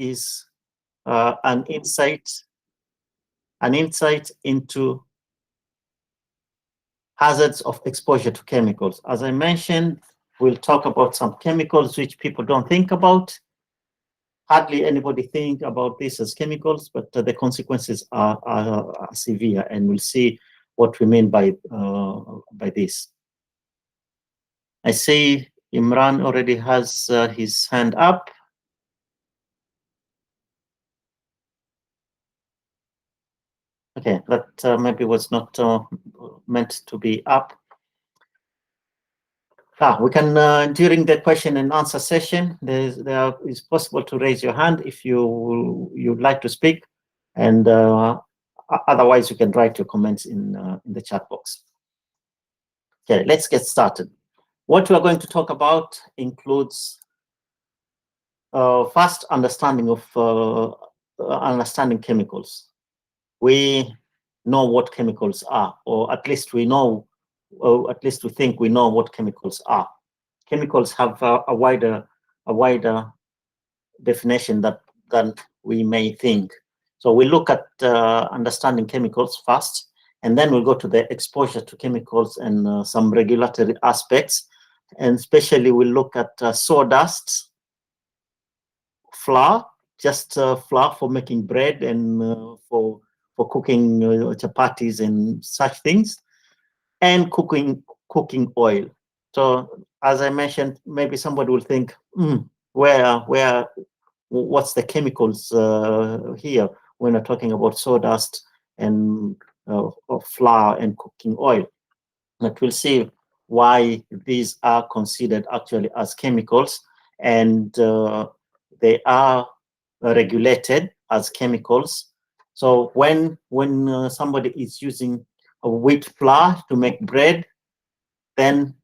is an insight into hazards of exposure to chemicals. As I mentioned, we'll talk about some chemicals which people don't think about. Hardly anybody think about this as chemicals, but the consequences are severe, and we'll see what we mean by this. I see Imran already has his hand up. Okay, that maybe was not meant to be up. We can, during the question and answer session, there is possible to raise your hand if you'd like to speak, and otherwise you can write your comments in the chat box. Okay, let's get started. What we are going to talk about includes first understanding of understanding chemicals. We know what chemicals are, or at least we know, or at least we think we know what chemicals are. Chemicals have a wider definition than we may think. So we look at understanding chemicals first, and then we'll go to the exposure to chemicals and some regulatory aspects. And especially we'll look at sawdust, flour, just flour for making bread and for cooking chapatis and such things, and cooking oil. So as I mentioned, maybe somebody will think, what's the chemicals here when we're talking about sawdust and flour and cooking oil? But we'll see why these are considered actually as chemicals, and they are regulated as chemicals. So when somebody is using a wheat flour to make bread, then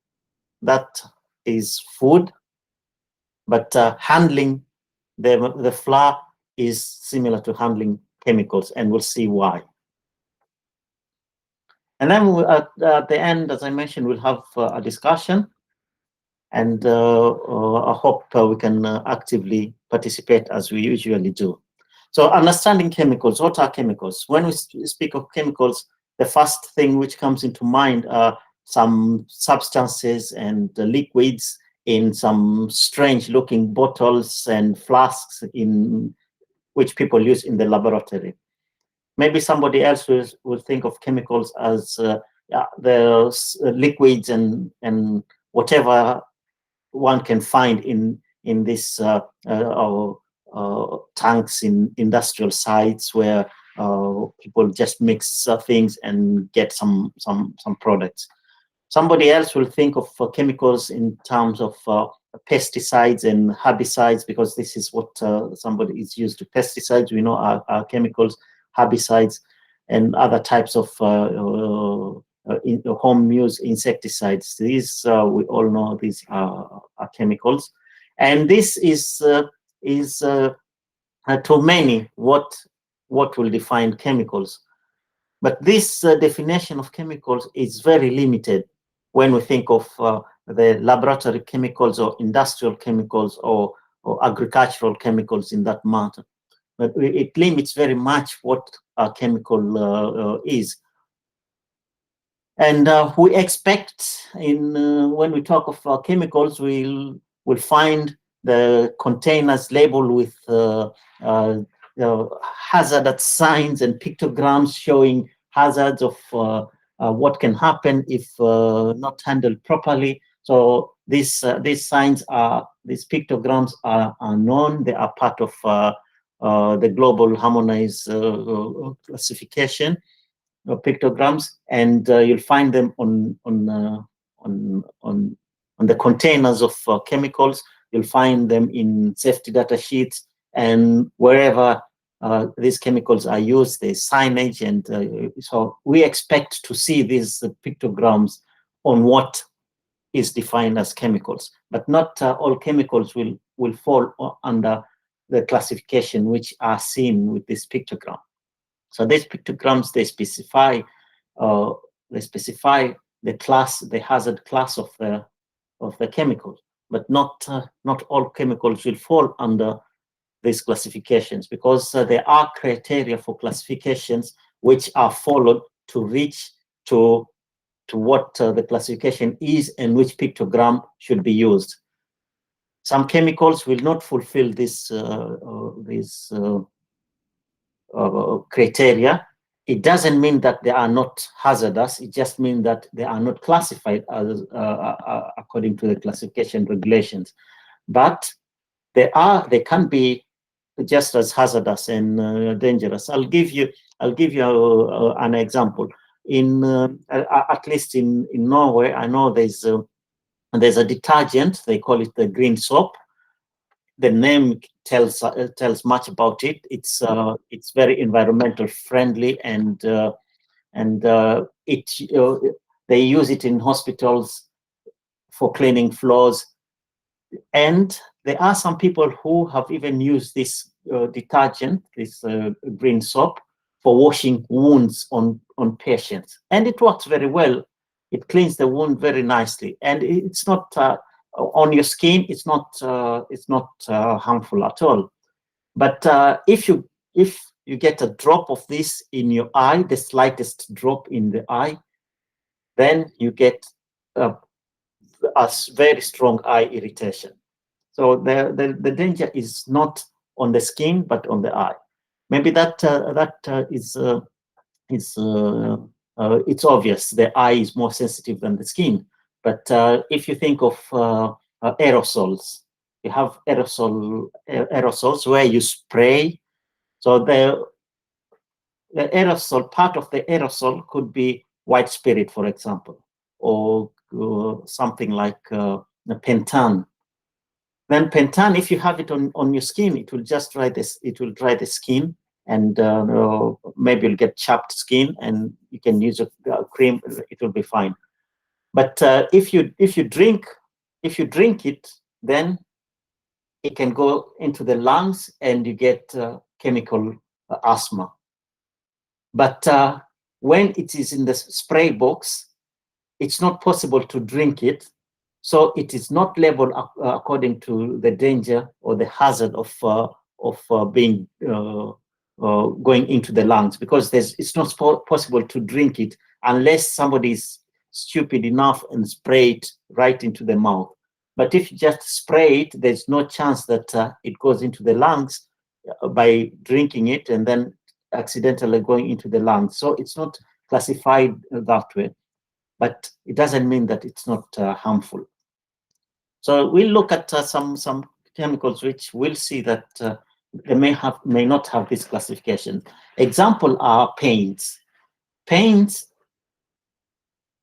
that is food, but handling the flour is similar to handling chemicals, and we'll see why. And then at the end, as I mentioned, we'll have a discussion, and I hope we can actively participate as we usually do. So understanding chemicals. What are chemicals? When we speak of chemicals, the first thing which comes into mind are some substances and liquids in some strange looking bottles and flasks in which people use in the laboratory. Maybe somebody else will think of chemicals as the liquids and whatever one can find in this tanks in industrial sites where people just mix things and get some products. Somebody else will think of chemicals in terms of pesticides and herbicides, because this is what somebody is used to. Pesticides, we know, are chemicals, herbicides, and other types of home use insecticides. These we all know these are chemicals, and this is to many what will define chemicals. But this definition of chemicals is very limited when we think of the laboratory chemicals or industrial chemicals or agricultural chemicals in that matter. But it limits very much what a chemical is. And we expect when we talk of chemicals, we'll find the containers labeled with hazard signs and pictograms showing hazards of what can happen if not handled properly. So these signs these pictograms are known. They are part of the global harmonized classification of pictograms, and you'll find them on the containers of chemicals. You'll find them in safety data sheets, and wherever these chemicals are used, there's signage, and so we expect to see these pictograms on what is defined as chemicals. But not all chemicals will fall under the classification which are seen with this pictogram. So these pictograms, they specify the class, the hazard class of the chemical, but not all chemicals will fall under these classifications, because there are criteria for classifications which are followed to reach to what the classification is and which pictogram should be used. Some chemicals will not fulfill this criteria. It doesn't mean that they are not hazardous. It just means that they are not classified as according to the classification regulations. But they can be just as hazardous and dangerous. I'll give you an example. In at least in Norway, I know there's a detergent. They call it the green soap. The name tells much about it. It's very environmental friendly, and they use it in hospitals for cleaning floors. And there are some people who have even used this detergent, this green soap, for washing wounds on patients, and it works very well. It cleans the wound very nicely, and it's not on your skin. It's not harmful at all. But if you get a drop of this in your eye, the slightest drop in the eye, then you get a very strong eye irritation. So the danger is not on the skin, but on the eye. Maybe it's obvious. The eye is more sensitive than the skin. But if you think of aerosols, you have aerosols where you spray. So the aerosol, part of the aerosol could be white spirit, for example, or something like pentan. Then pentan, if you have it on your skin, it will just dry this. It will dry the skin, and maybe you'll get chapped skin, and you can use a cream. It will be fine. But if you drink it, then it can go into the lungs, and you get chemical asthma. But when it is in the spray box, it's not possible to drink it. So it is not labeled according to the danger or the hazard of being going into the lungs, because it's not possible to drink it unless somebody is stupid enough and spray it right into the mouth. But if you just spray it, there's no chance that it goes into the lungs by drinking it and then accidentally going into the lungs. So it's not classified that way, but it doesn't mean that it's not harmful. So we'll look at some chemicals which we'll see that they may not have this classification. Example are paints. Paints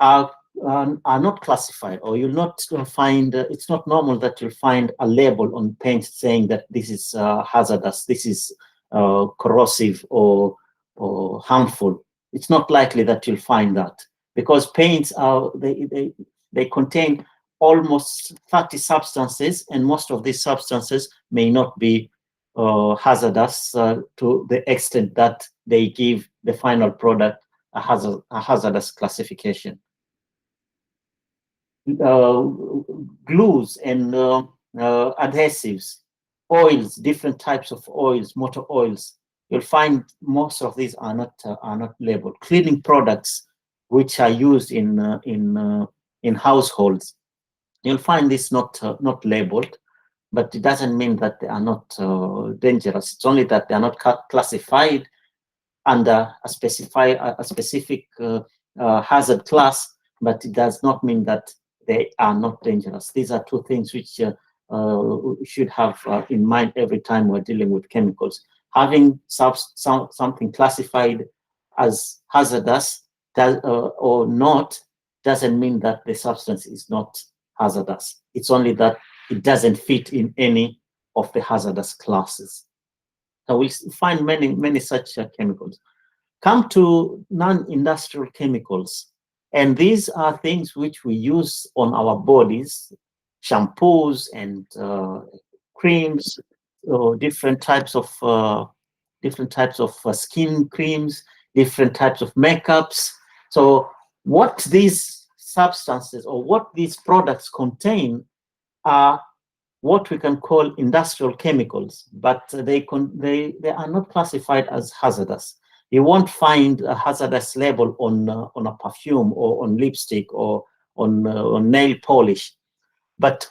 are not classified, or you'll not find. It's not normal that you'll find a label on paint saying that this is hazardous, this is corrosive or harmful. It's not likely that you'll find that, because paints are they contain almost 30 substances, and most of these substances may not be hazardous to the extent that they give the final product a hazardous classification. Glues and adhesives, oils, different types of oils, motor oils. You'll find most of these are not labeled. Cleaning products, which are used in households, you'll find this not labeled, but it doesn't mean that they are not dangerous. It's only that they are not classified under a specific hazard class, but it does not mean that they are not dangerous. These are two things which we should have in mind every time we're dealing with chemicals. Having something classified as hazardous or not doesn't mean that the substance is not hazardous. It's only that it doesn't fit in any of the hazardous classes. So we find many such chemicals. Come to non-industrial chemicals. And these are things which we use on our bodies, shampoos and creams, different types of skin creams, different types of makeups. So what these substances or what these products contain are what we can call industrial chemicals, but they are not classified as hazardous. You won't find a hazardous label on a perfume or on lipstick or on nail polish. But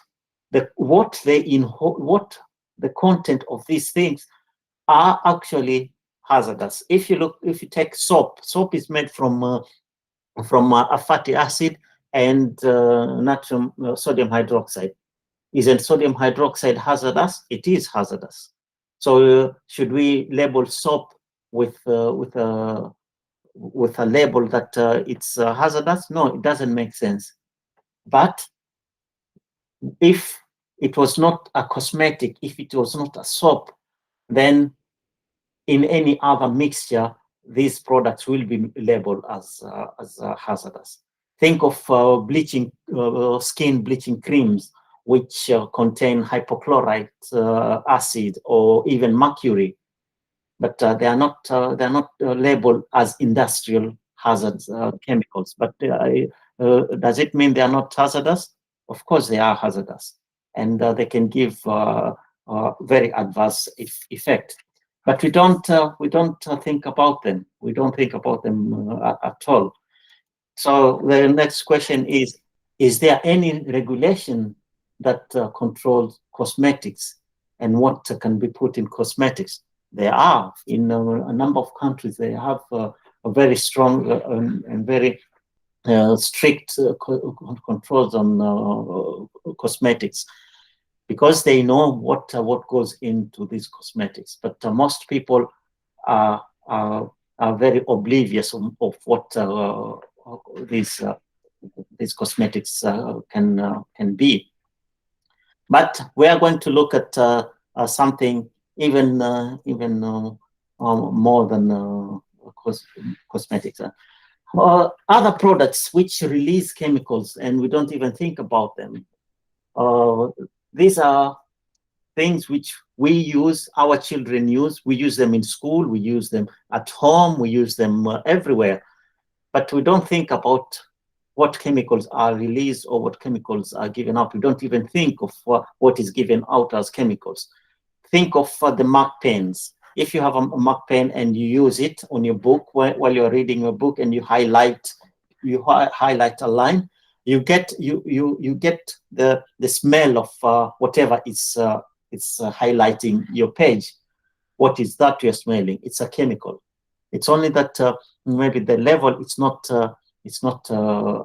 what the content of these things are actually hazardous. If you take soap is made from a fatty acid and natrium sodium hydroxide. Isn't sodium hydroxide hazardous? It is hazardous. So should we label soap with a label that it's hazardous? No, it doesn't make sense. But if it was not a cosmetic, if it was not a soap, then in any other mixture, these products will be labeled as hazardous. Think of skin bleaching creams, which contain hypochlorite acid or even mercury, but they're not labeled as industrial hazards chemicals. But does it mean they are not hazardous? Of course, they are hazardous, and they can give very adverse effect. But we don't think about them. We don't think about them at all. So the next question is there any regulation that controls cosmetics and what can be put in cosmetics? There are. In a number of countries, they have a very strong and very strict controls on cosmetics, because they know what goes into these cosmetics. But most people are very oblivious of what these cosmetics can be. But we are going to look at something even more than cosmetics. Other products which release chemicals and we don't even think about them. These are things which we use, our children use. We use them in school, we use them at home, we use them everywhere. But we don't think about what chemicals are released or what chemicals are given out. We don't even think of what is given out as chemicals. Think of the mark pens. If you have a mark pen and you use it on your book while you're reading your book and you highlight a line, you get the smell of whatever it's highlighting your page. What is that you're smelling? It's a chemical. It's only that maybe the level it's not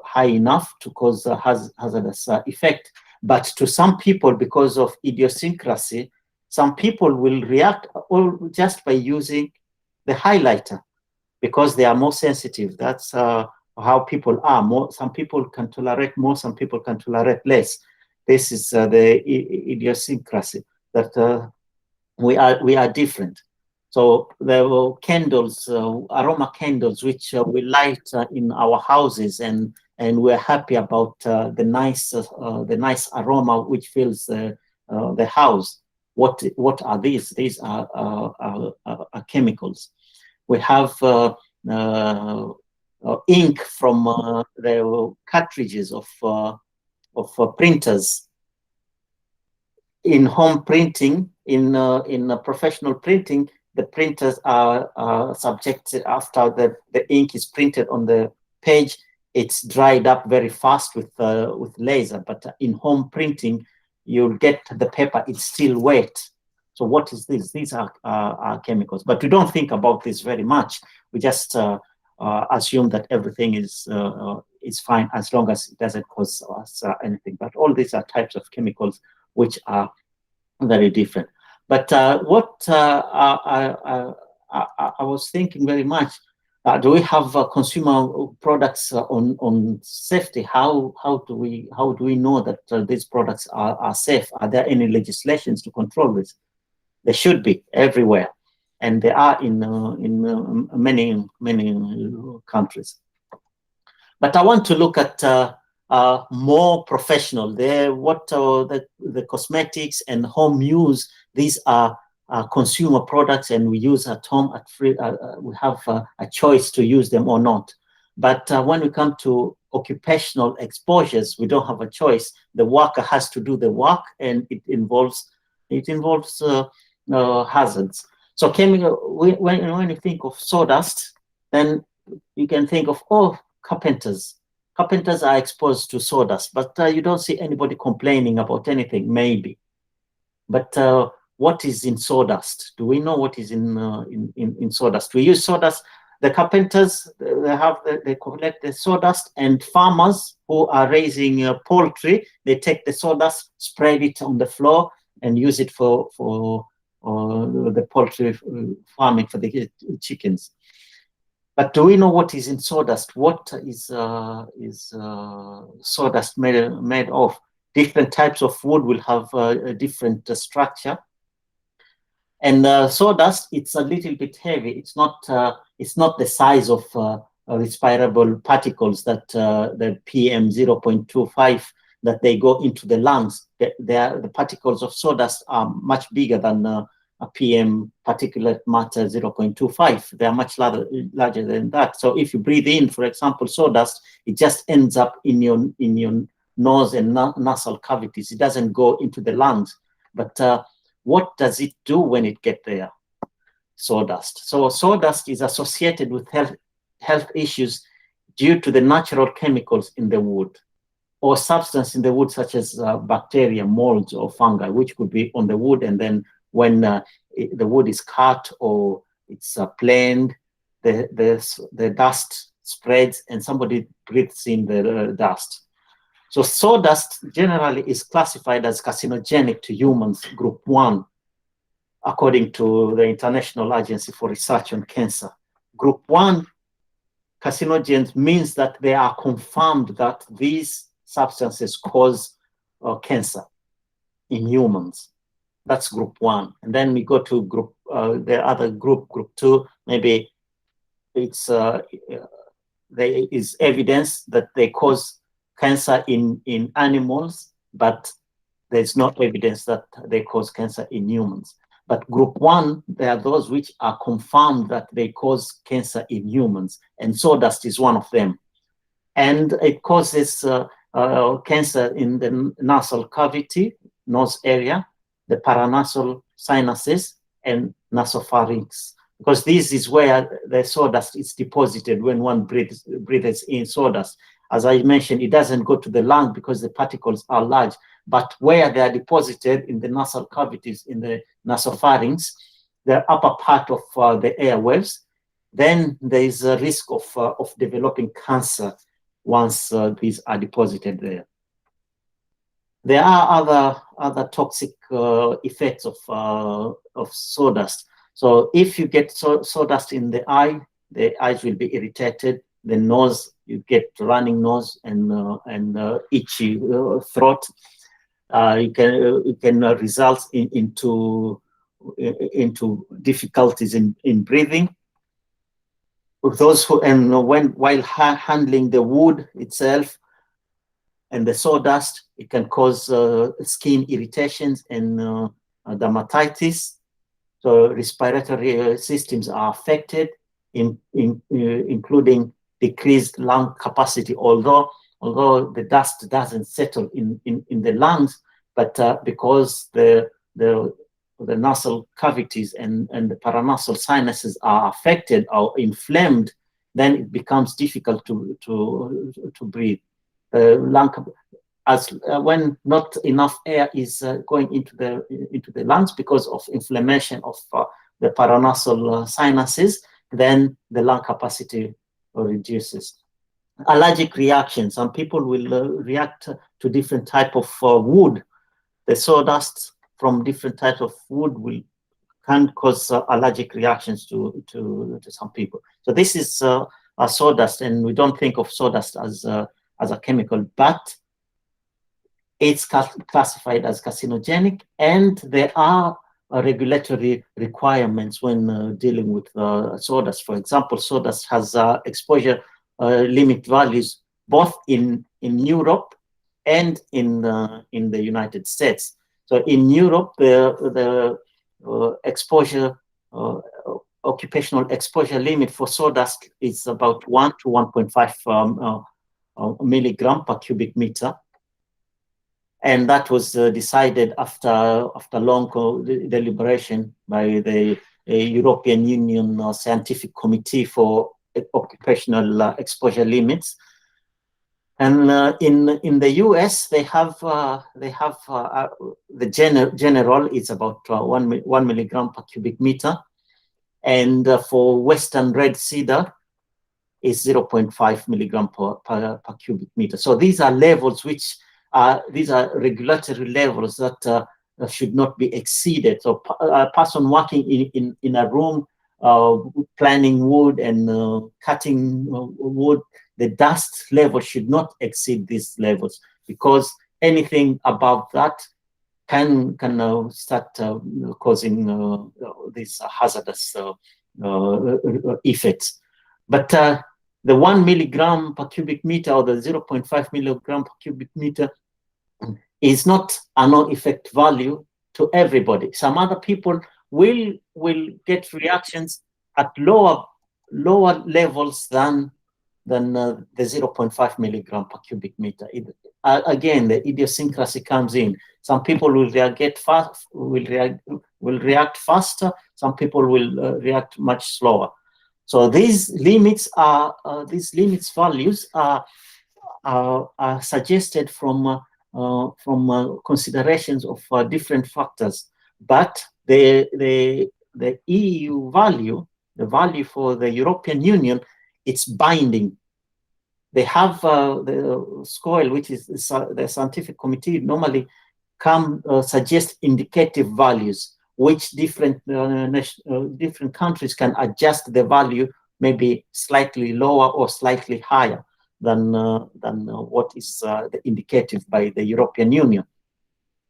high enough to cause a hazardous effect. But to some people, because of idiosyncrasy, some people will react just by using the highlighter because they are more sensitive. That's how people are. Some people can tolerate more, some people can tolerate less. This is the idiosyncrasy that we are different. So there were candles, aroma candles, which we light in our houses, and we're happy about the nice aroma which fills the house. What are these? These are chemicals. We have ink from the cartridges of printers. In home printing, in professional printing, the printers are subjected, after the ink is printed on the page, it's dried up very fast with laser. But in home printing, you'll get the paper, it's still wet. So what is this? These are chemicals. But we don't think about this very much. We just assume that everything is fine as long as it doesn't cause us anything. But all these are types of chemicals which are very different. But what I was thinking very much, do we have consumer products on safety? How do we know that these products are safe? Are there any legislations to control this? There should be everywhere, and there are in many countries. But I want to look at more professional. The cosmetics and home use. These are consumer products, and we use at home. We have a choice to use them or not. But when we come to occupational exposures, we don't have a choice. The worker has to do the work, and it involves hazards. So chemical, when you think of sawdust, then you can think of, oh, carpenters. Carpenters are exposed to sawdust, but you don't see anybody complaining about anything, maybe. But what is in sawdust? Do we know what is in sawdust? We use sawdust. The carpenters, they collect the sawdust, and farmers who are raising poultry, they take the sawdust, spread it on the floor, and use it for the poultry farming for the chickens. But do we know what is in sawdust? What is sawdust made of? Different types of wood will have a different structure. And sawdust, it's a little bit heavy. It's not the size of respirable particles that the PM 0.25 that they go into the lungs. The particles of sawdust are much bigger than a PM particulate matter 0.25. They are much larger than that. So if you breathe in, for example, sawdust, it just ends up in your nose and nasal cavities. It doesn't go into the lungs. But what does it do when it gets there? Sawdust. So sawdust is associated with health issues due to the natural chemicals in the wood, or substance in the wood, such as bacteria, molds, or fungi, which could be on the wood. And then when the wood is cut or it's planed, the dust spreads and somebody breathes in the dust. So sawdust generally is classified as carcinogenic to humans, group 1, according to the International Agency for Research on Cancer. Group 1 carcinogens means that they are confirmed that these substances cause cancer in humans. That's group 1. And then we go to the other group 2. Maybe there is evidence that they cause cancer in animals, but there's no evidence that they cause cancer in humans. But group 1, there are those which are confirmed that they cause cancer in humans, and sawdust is one of them. And it causes cancer in the nasal cavity, nose area, the paranasal sinuses, and nasopharynx, because this is where the sawdust is deposited when one breathes in sawdust. As I mentioned, it doesn't go to the lung because the particles are large, but where they are deposited in the nasal cavities, in the nasopharynx, the upper part of the airwaves, then there is a risk of developing cancer once these are deposited there. There are other toxic effects of sawdust. So if you get sawdust in the eyes will be irritated. The nose, you get running nose and itchy throat. It can result into difficulties in breathing. Those who, and while handling the wood itself and the sawdust, it can cause skin irritations and dermatitis. So respiratory systems are affected, including decreased lung capacity, although the dust doesn't settle in the lungs, but because the nasal cavities and the paranasal sinuses are affected or inflamed, then it becomes difficult to breathe. When not enough air is going into the lungs because of inflammation of the paranasal sinuses, then the lung capacity reduces. Allergic reactions. Some people will react to different type of wood. The sawdust from different types of wood can cause allergic reactions to some people. So this is a sawdust, and we don't think of sawdust as a chemical, but it's classified as carcinogenic, and there are regulatory requirements when dealing with sawdust. For example, sawdust has exposure limit values both in Europe and in the United States. So in Europe, the exposure occupational exposure limit for sawdust is about 1 to 1.5 milligram per cubic meter. And that was decided after long deliberation by the European Union Scientific Committee for Occupational Exposure Limits. And in the US, they have the general is about 1 milligram per cubic meter, and for Western red cedar is 0.5 milligram per cubic meter. So these are levels which these are regulatory levels that should not be exceeded. So a person working in a room planning wood and cutting wood, the dust level should not exceed these levels, because anything above that can start causing these hazardous effects. But the 1 milligram per cubic meter or the 0.5 milligram per cubic meter is not a no-effect value to everybody. Some other people will get reactions at lower levels than the 0.5 milligram per cubic meter. Again, the idiosyncrasy comes in. Some people will react faster. Some people will react much slower. So these limits values are suggested from considerations of different factors, but the EU value, the value for the European Union, it's binding. They have the SCOIL, which is the scientific committee, normally suggest indicative values, which different countries can adjust the value, maybe slightly lower or slightly higher than what is the indicative by the European Union.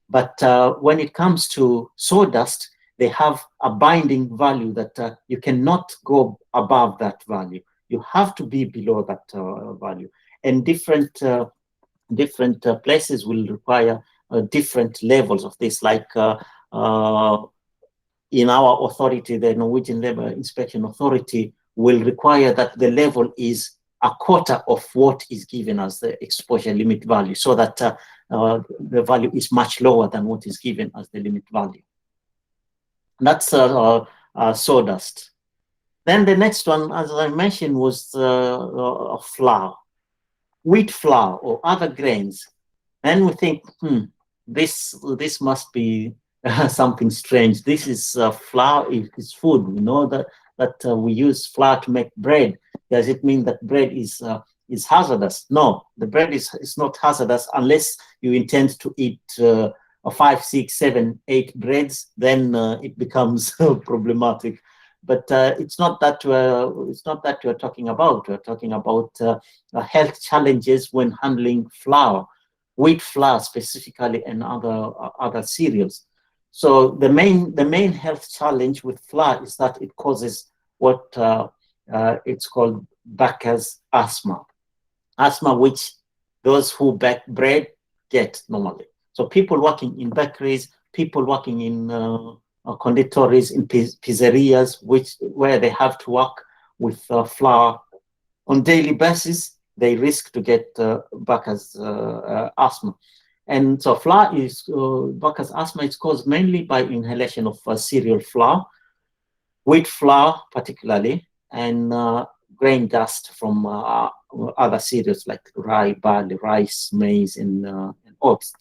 But when it comes to sawdust, they have a binding value that you cannot go above that value. You have to be below that value. And different places will require different levels of this, like in our authority, the Norwegian Labour Inspection Authority will require that the level is a quarter of what is given as the exposure limit value, so that the value is much lower than what is given as the limit value. And that's sawdust. Then the next one, as I mentioned, was flour, wheat flour or other grains. And we think, this must be something strange. This is flour, is food. We know that we use flour to make bread. Does it mean that bread is hazardous? No, the bread is not hazardous unless you intend to eat 5, 6, 7, 8 breads. Then it becomes problematic. But it's not that we're talking about. We're talking about health challenges when handling flour, wheat flour specifically, and other cereals. So the main health challenge with flour is that it causes what it's called baker's asthma, which those who bake bread get normally. So people working in bakeries, people working in conditories, in pizzerias, where they have to work with flour on daily basis, they risk to get baker's asthma. And so baker's asthma is caused mainly by inhalation of cereal flour, wheat flour particularly, and grain dust from other cereals like rye, barley, rice, maize, and oats.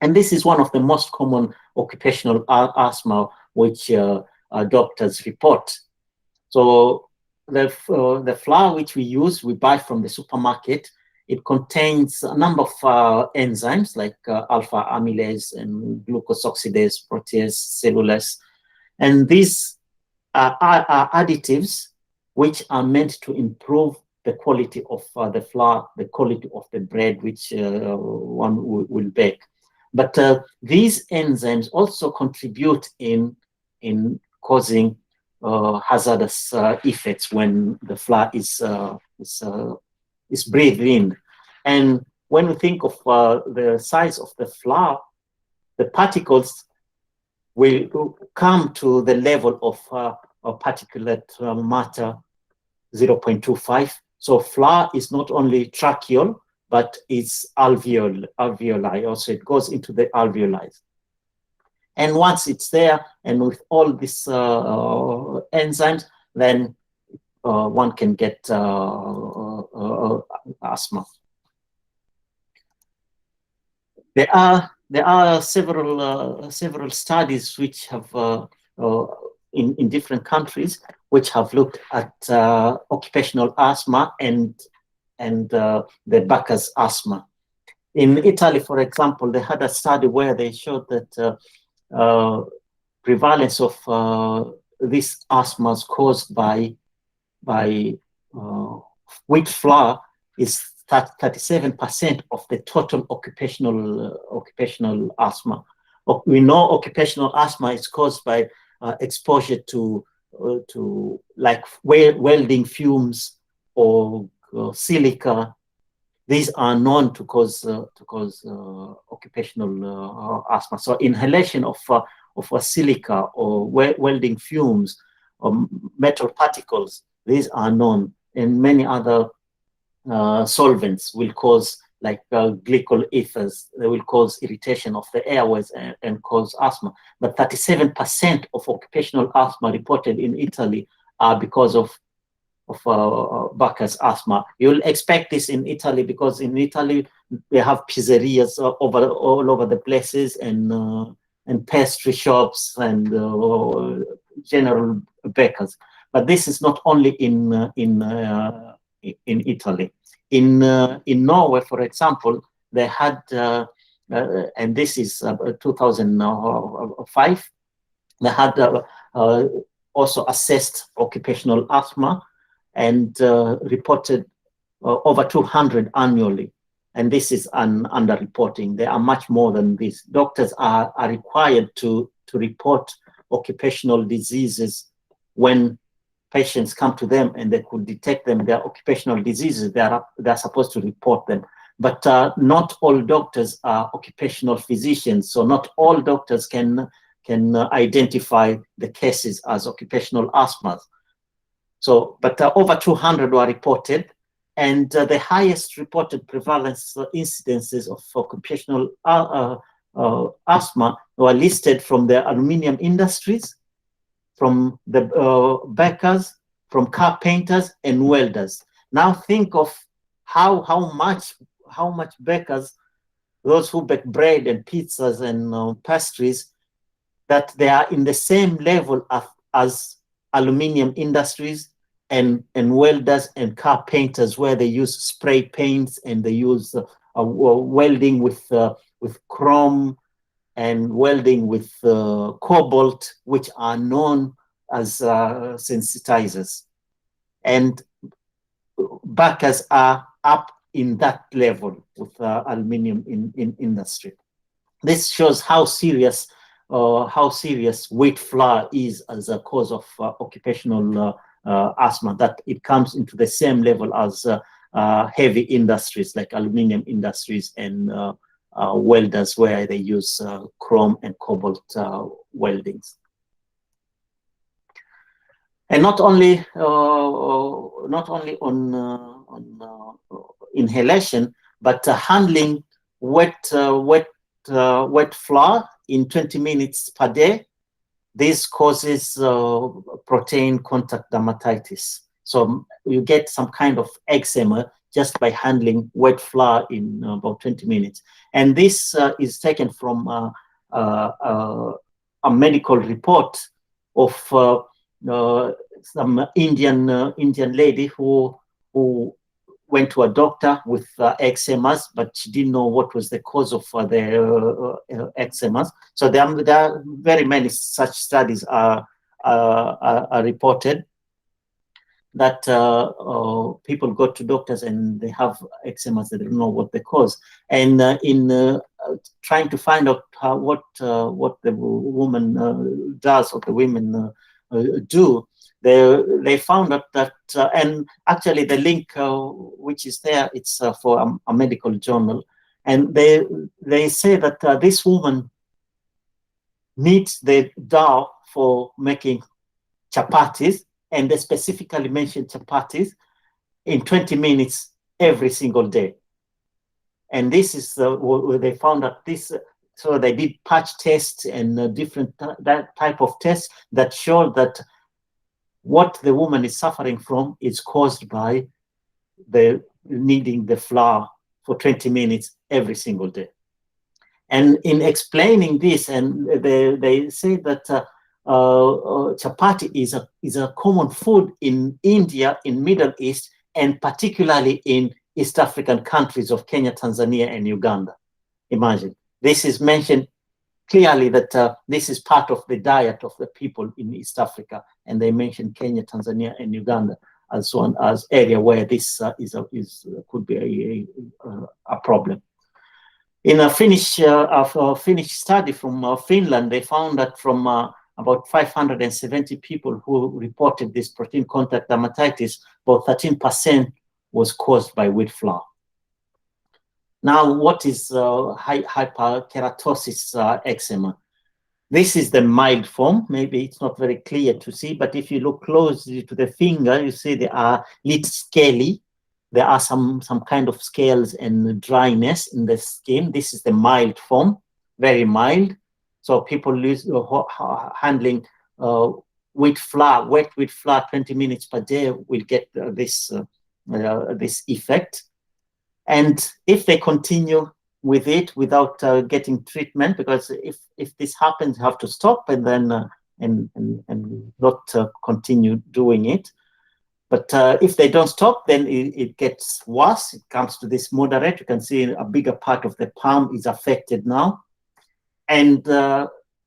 And this is one of the most common occupational asthma which doctors report. So the flour which we buy from the supermarket, it contains a number of enzymes like alpha amylase and glucose oxidase, protease, cellulase. And these are additives which are meant to improve the quality of the flour, the quality of the bread which one will bake. But these enzymes also contribute in causing hazardous effects when the flour is breathed in. And when we think of the size of the flour, the particles will come to the level of particulate matter 0.25. So FLA is not only tracheal, but it's alveoli also. It goes into the alveoli. And once it's there, and with all these enzymes, then one can get asthma. There are several studies which have in different countries which have looked at occupational asthma and the Bacchus asthma. In Italy, for example, they had a study where they showed that prevalence of these asthmas caused by wheat flour is 37% of the total occupational asthma. We know occupational asthma is caused by exposure to like welding fumes or silica. These are known to cause occupational asthma. So inhalation of a silica or welding fumes or metal particles, these are known, and many other solvents will cause, like glycol ethers, they will cause irritation of the airways and cause asthma. But 37% of occupational asthma reported in Italy are because of Bacchus asthma. You'll expect this in Italy because in Italy they have pizzerias all over the places and pastry shops and general bakers. But this is not only in Italy. In Norway, for example, they had, and this is 2005, they had also assessed occupational asthma and reported over 200 annually. And this is an underreporting. There are much more than this. Doctors are required to report occupational diseases when patients come to them and they could detect them, their occupational diseases, they're supposed to report them. But not all doctors are occupational physicians, so not all doctors can identify the cases as occupational asthmas. So, but over 200 were reported, and the highest reported prevalence incidences of occupational asthma were listed from the aluminum industries, from the bakers, from carpenters and welders. Now think of how much bakers, those who bake bread and pizzas and pastries, that they are in the same level as aluminum industries and welders and carpenters, where they use spray paints and they use welding with chrome and welding with cobalt, which are known as sensitizers. And bakers are up in that level with aluminum in industry. This shows how serious wheat flour is as a cause of occupational asthma, that it comes into the same level as heavy industries like aluminum industries and welders, where they use chrome and cobalt weldings. And not only on inhalation, but handling wet flour in 20 minutes per day. This causes protein contact dermatitis. So you get some kind of eczema just by handling wet flour in about 20 minutes. And this is taken from a medical report of some Indian lady who went to a doctor with eczemas, but she didn't know what was the cause of the eczemas. So there are very many such studies are reported, that people go to doctors and they have eczemas, they don't know what the cause. And in trying to find out what the woman does, or the women do, they found out that, and actually the link which is there, it's for a medical journal, and they say that this woman needs the dough for making chapatis, and they specifically mentioned chapatis, in 20 minutes every single day. And this is where they found that this, so they did patch tests and different that type of tests that showed that what the woman is suffering from is caused by the needing the flour for 20 minutes every single day. And in explaining this, and they say that chapati is a common food in India, in Middle East, and particularly in East African countries of Kenya, Tanzania, and Uganda. Imagine, this is mentioned clearly that this is part of the diet of the people in East Africa, and they mention Kenya, Tanzania, and Uganda as one as area where this could be a problem. In a Finnish study from Finland, they found that from about 570 people who reported this protein contact dermatitis, about 13% was caused by wheat flour. Now, what is hyperkeratosis eczema? This is the mild form. Maybe it's not very clear to see, but if you look closely to the finger, you see they are little scaly. There are some kind of scales and dryness in the skin. This is the mild form, very mild. So people handling wheat flour, wet wheat flour 20 minutes per day will get this effect. And if they continue with it without getting treatment, because if this happens, you have to stop and then and not continue doing it. But if they don't stop, then it gets worse. It comes to this moderate. You can see a bigger part of the palm is affected now. And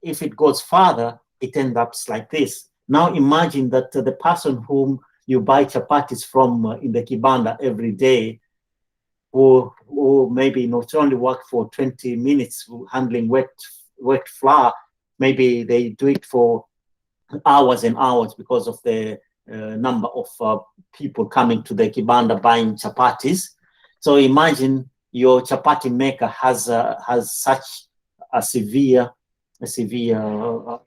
if it goes further, it ends up like this. Now imagine that the person whom you buy chapatis from in the kibanda every day, who maybe not only work for 20 minutes handling wet flour, maybe they do it for hours and hours because of the number of people coming to the kibanda buying chapatis. So imagine your chapati maker has such a severe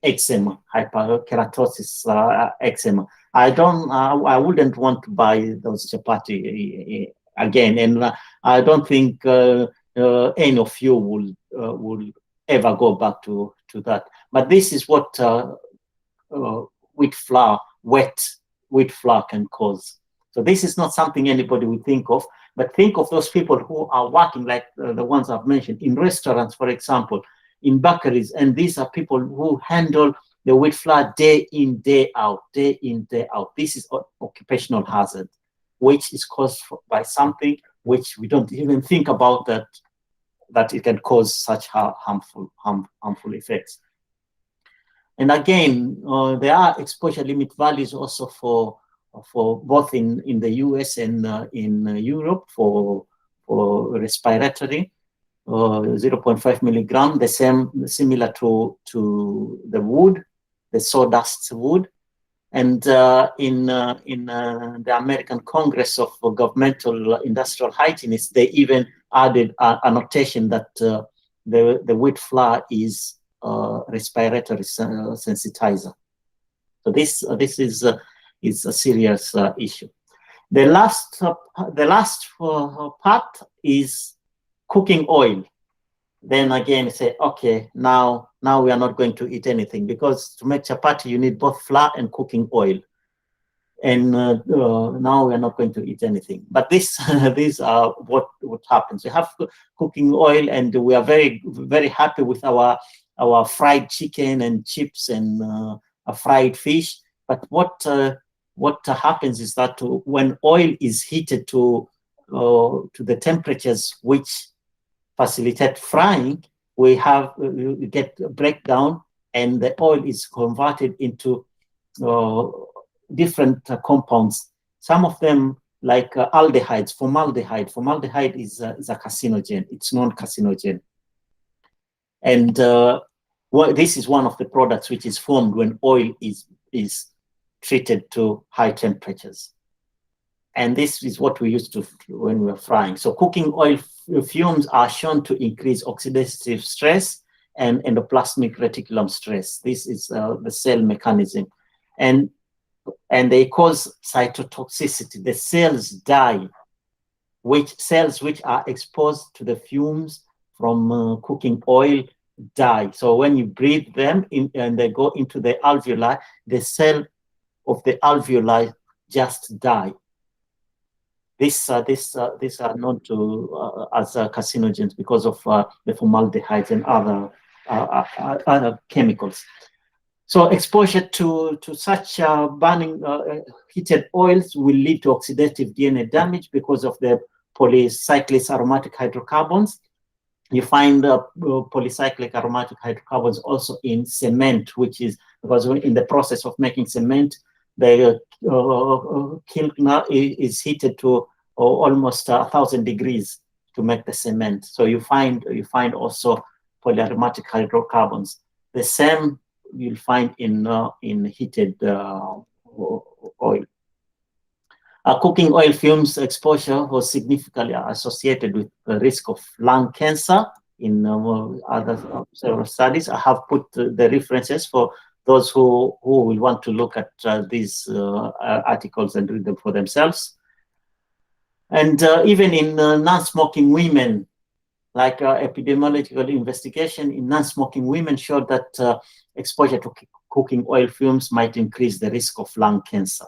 eczema, hyperkeratosis eczema. I wouldn't want to buy those chapati again, and I don't think any of you will ever go back to that. But this is what wet wheat flour can cause. So this is not something anybody would think of, but think of those people who are working like the ones I've mentioned in restaurants, for example, in bakeries, and these are people who handle the wheat flour day in, day out, day in, day out. This is occupational hazard, which is caused by something which we don't even think about, that it can cause such harmful effects. And again, there are exposure limit values also for both in the US and in Europe for respiratory, 0.5 milligram, similar to the wood, the sawdust wood. And in the American Congress of Governmental Industrial Hygienists, they even added a notation that the wheat flour is respiratory sensitizer. So this is a serious issue. The last part is cooking oil. Then again, say, okay, now we are not going to eat anything, because to make chapati you need both flour and cooking oil. And now we are not going to eat anything. But these are what happens. We have cooking oil, and we are very, very happy with our fried chicken and chips and a fried fish. But what happens is that when oil is heated to the temperatures which facilitate frying, we get a breakdown, and the oil is converted into different compounds. Some of them, like aldehydes, formaldehyde. Formaldehyde is a carcinogen. It's non-carcinogen. And this is one of the products which is formed when oil is treated to high temperatures. And this is what we use when we're frying. So cooking oil fumes are shown to increase oxidative stress and endoplasmic reticulum stress. This is the cell mechanism. And and they cause cytotoxicity. The cells die, which cells which are exposed to the fumes from cooking oil die. So when you breathe them in and they go into the alveoli, the cell of the alveoli just die. These are known to as carcinogens because of the formaldehydes and other chemicals. So exposure to such burning heated oils will lead to oxidative DNA damage because of the polycyclic aromatic hydrocarbons. You find polycyclic aromatic hydrocarbons also in cement, which is because in the process of making cement, the kiln is heated to almost 1,000 degrees to make the cement. So you find also polyaromatic hydrocarbons. The same you'll find in heated oil. Cooking oil fumes exposure was significantly associated with the risk of lung cancer in other several studies. I have put the references for those who will want to look at these articles and read them for themselves. And even in non-smoking women, like epidemiological investigation in non-smoking women showed that exposure to cooking oil fumes might increase the risk of lung cancer.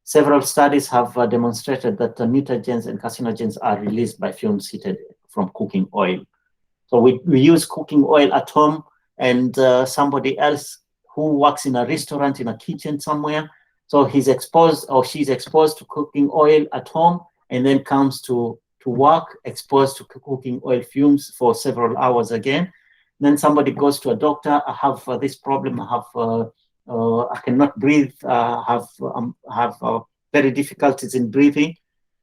Several studies have demonstrated that mutagens and carcinogens are released by fumes heated from cooking oil. So we use cooking oil at home, and somebody else who works in a restaurant, in a kitchen somewhere, so he's exposed or she's exposed to cooking oil at home and then comes to work exposed to cooking oil fumes for several hours again. Then somebody goes to a doctor, I have this problem, I cannot breathe, have very difficulties in breathing.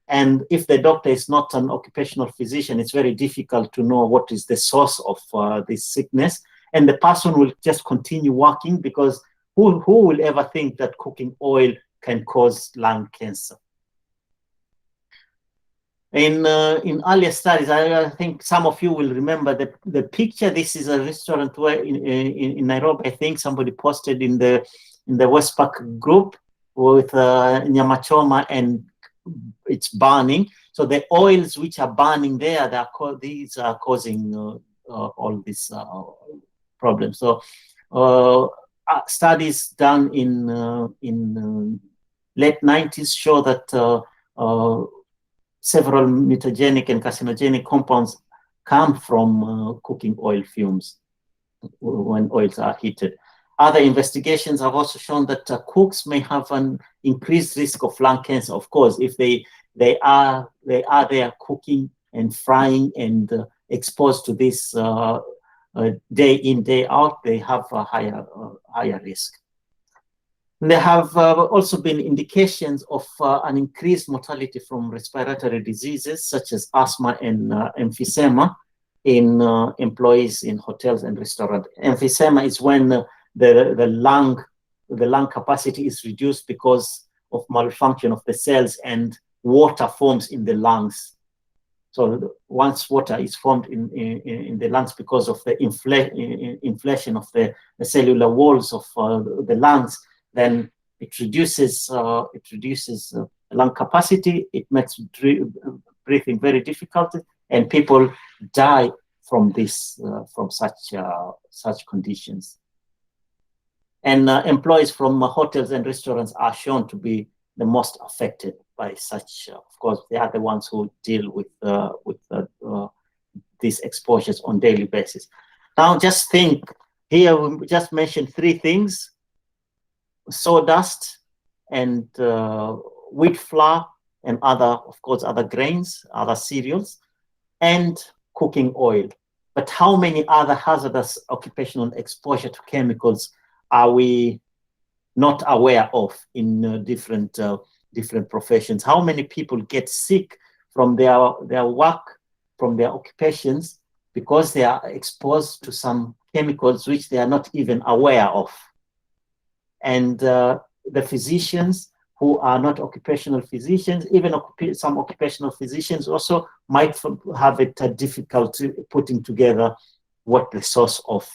And if the doctor is not an occupational physician, it's very difficult to know what is the source of this sickness. And the person will just continue working because who will ever think that cooking oil can cause lung cancer? In earlier studies, I think some of you will remember the picture. This is a restaurant where in Nairobi, I think somebody posted in the Westpac group with nyama choma and it's burning. So the oils which are burning there, these are causing all these problems. So studies done in late 90s show that several mutagenic and carcinogenic compounds come from cooking oil fumes when oils are heated. Other investigations have also shown that cooks may have an increased risk of lung cancer. Of course, if they are there cooking and frying and exposed to this day in, day out, they have a higher risk. There have also been indications of an increased mortality from respiratory diseases such as asthma and emphysema in employees in hotels and restaurants. Emphysema is when the lung capacity is reduced because of malfunction of the cells and water forms in the lungs. So once water is formed in the lungs because of the inflation of the cellular walls of the lungs, then it reduces lung capacity. It makes breathing very difficult, and people die from this from such conditions. And employees from hotels and restaurants are shown to be the most affected by such. Of course, they are the ones who deal with these exposures on daily basis. Now, just think here. We just mentioned three things: sawdust and wheat flour and of course, other grains, other cereals, and cooking oil. But how many other hazardous occupational exposure to chemicals are we not aware of in different professions? How many people get sick from their work, from their occupations, because they are exposed to some chemicals which they are not even aware of? And the physicians who are not occupational physicians, even some occupational physicians also might have it difficulty putting together what the source of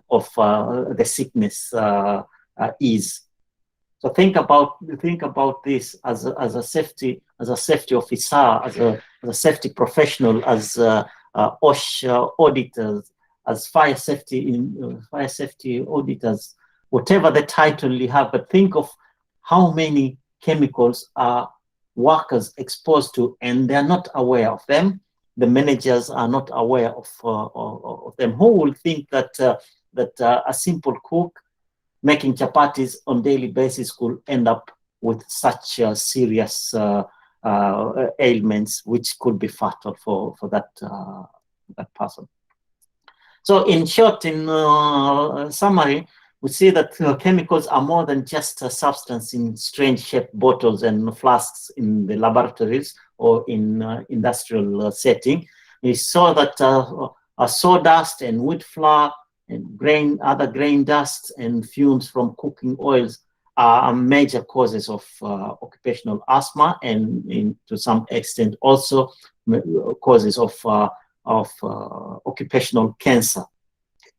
the sickness is. So think about this as a safety officer, as a safety professional, as OSH auditors, as fire safety auditors, whatever the title you have. But think of how many chemicals are workers exposed to, and they are not aware of them. The managers are not aware of them. Who will think that a simple cook making chapatis on daily basis could end up with such serious ailments, which could be fatal for that person. So in short, in summary, we see that chemicals are more than just a substance in strange shaped bottles and flasks in the laboratories or in industrial setting. We saw that sawdust and wheat flour and other grain dust and fumes from cooking oils are major causes of occupational asthma, and to some extent also causes of occupational cancer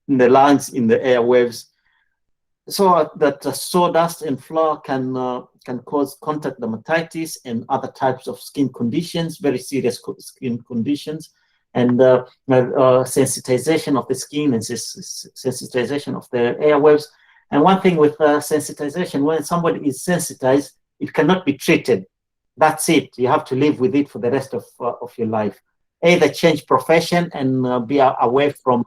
in the lungs, in the airwaves. So that sawdust and flour can cause contact dermatitis and other types of skin conditions, very serious skin conditions, and sensitization of the skin and sensitization of the airwaves. And one thing with sensitization, when somebody is sensitized, it cannot be treated. That's it. You have to live with it for the rest of your life. Either change profession and be away from